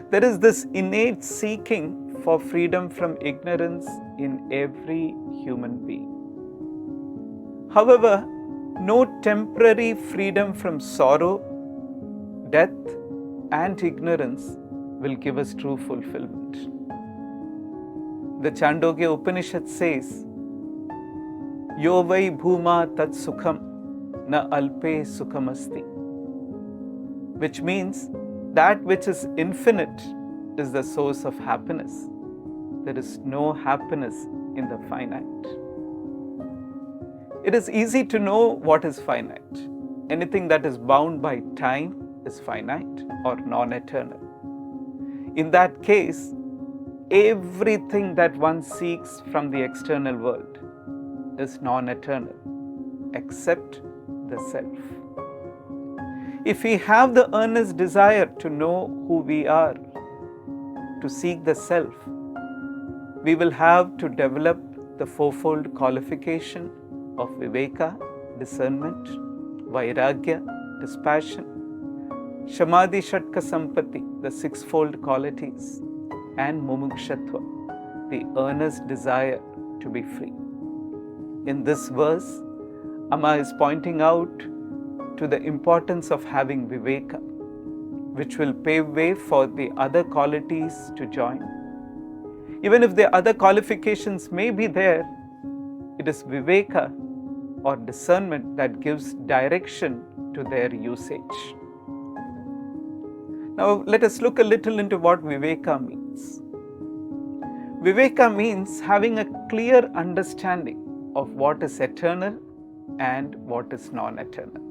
There is this innate seeking for freedom from ignorance in every human being. However, no temporary freedom from sorrow, death, and ignorance will give us true fulfillment. The Chandogya Upanishad says, Yo vai bhuma tat sukham na alpe sukhamasti, which means that which is infinite is the source of happiness. There is no happiness in the finite. It is easy to know what is finite. Anything that is bound by time is finite or non-eternal. In that case, everything that one seeks from the external world is non-eternal, except the self. If we have the earnest desire to know who we are, to seek the self, we will have to develop the fourfold qualification of Viveka, discernment, Vairagya, dispassion, Shamadhi Shatka Sampatti, the sixfold qualities, and Mumukshatva, the earnest desire to be free. In this verse, Amma is pointing out to the importance of having Viveka, which will pave way for the other qualities to join. Even if the other qualifications may be there, it is Viveka or discernment that gives direction to their usage. Now let us look a little into what Viveka means. Viveka means having a clear understanding of what is eternal and what is non-eternal.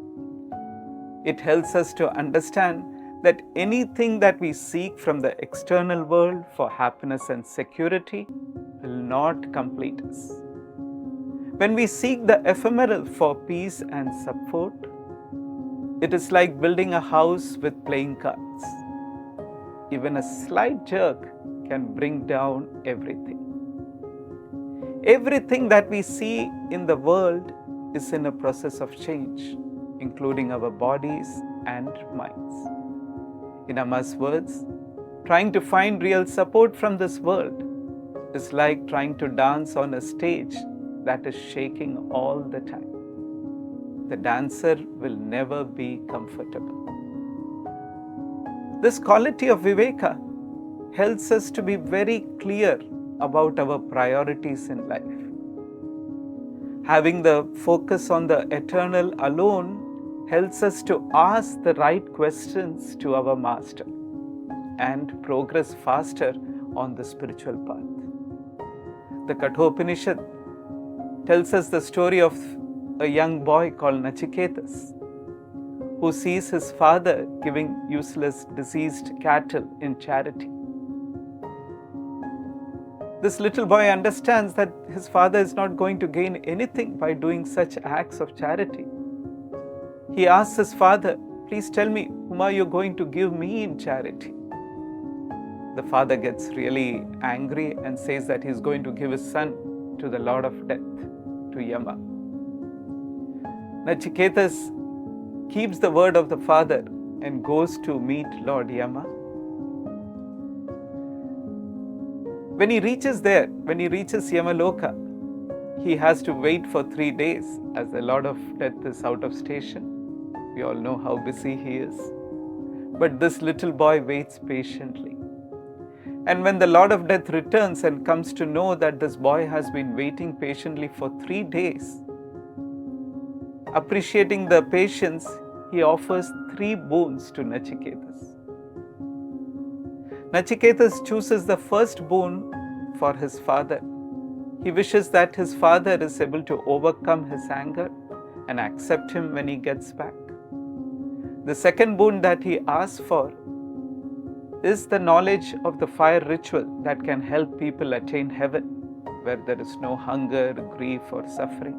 It helps us to understand that anything that we seek from the external world for happiness and security will not complete us. When we seek the ephemeral for peace and support, it is like building a house with playing cards. Even a slight jerk can bring down everything. Everything that we see in the world is in a process of change, including our bodies and minds. In Amma's words, trying to find real support from this world is like trying to dance on a stage that is shaking all the time. The dancer will never be comfortable. This quality of Viveka helps us to be very clear about our priorities in life. Having the focus on the eternal alone helps us to ask the right questions to our Master and progress faster on the spiritual path. The Kathopanishad tells us the story of a young boy called Nachiketas, who sees his father giving useless, diseased cattle in charity. This little boy understands that his father is not going to gain anything by doing such acts of charity. He asks his father, please tell me, whom are you going to give me in charity? The father gets really angry and says that he is going to give his son to the Lord of Death, to Yama. Nachiketas keeps the word of the father and goes to meet Lord Yama. When he reaches Yamaloka, he has to wait for 3 days as the Lord of Death is out of station. We all know how busy he is. But this little boy waits patiently. And when the Lord of Death returns and comes to know that this boy has been waiting patiently for 3 days, appreciating the patience, he offers 3 boons to Nachiketas. Nachiketas chooses the first boon for his father. He wishes that his father is able to overcome his anger and accept him when he gets back. The second boon that he asks for is the knowledge of the fire ritual that can help people attain heaven, where there is no hunger, grief, or suffering.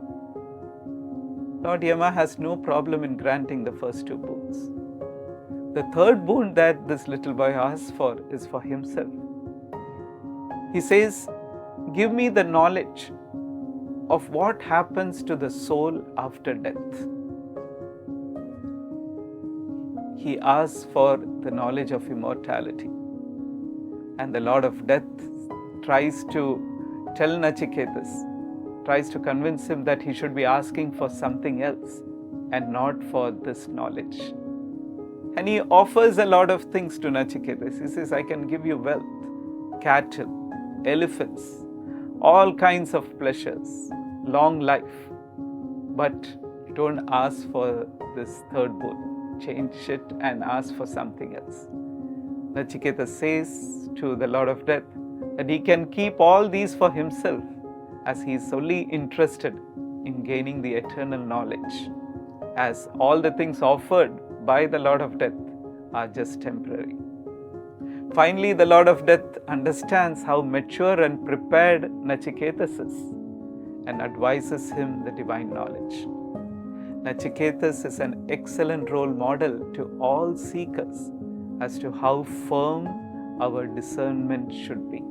Lord Yama has no problem in granting the first 2 boons. The third boon that this little boy asks for is for himself. He says, give me the knowledge of what happens to the soul after death. He asks for the knowledge of immortality. And the Lord of Death tries to tell Nachiketas, tries to convince him that he should be asking for something else and not for this knowledge. And he offers a lot of things to Nachiketas. He says, I can give you wealth, cattle, elephants, all kinds of pleasures, long life. But don't ask for this third boon. Change it and ask for something else. Nachiketas says to the Lord of Death that he can keep all these for himself, as he is solely interested in gaining the eternal knowledge, as all the things offered by the Lord of Death are just temporary. Finally, the Lord of Death understands how mature and prepared Nachiketas is and advises him the divine knowledge. Nachiketas is an excellent role model to all seekers as to how firm our discernment should be.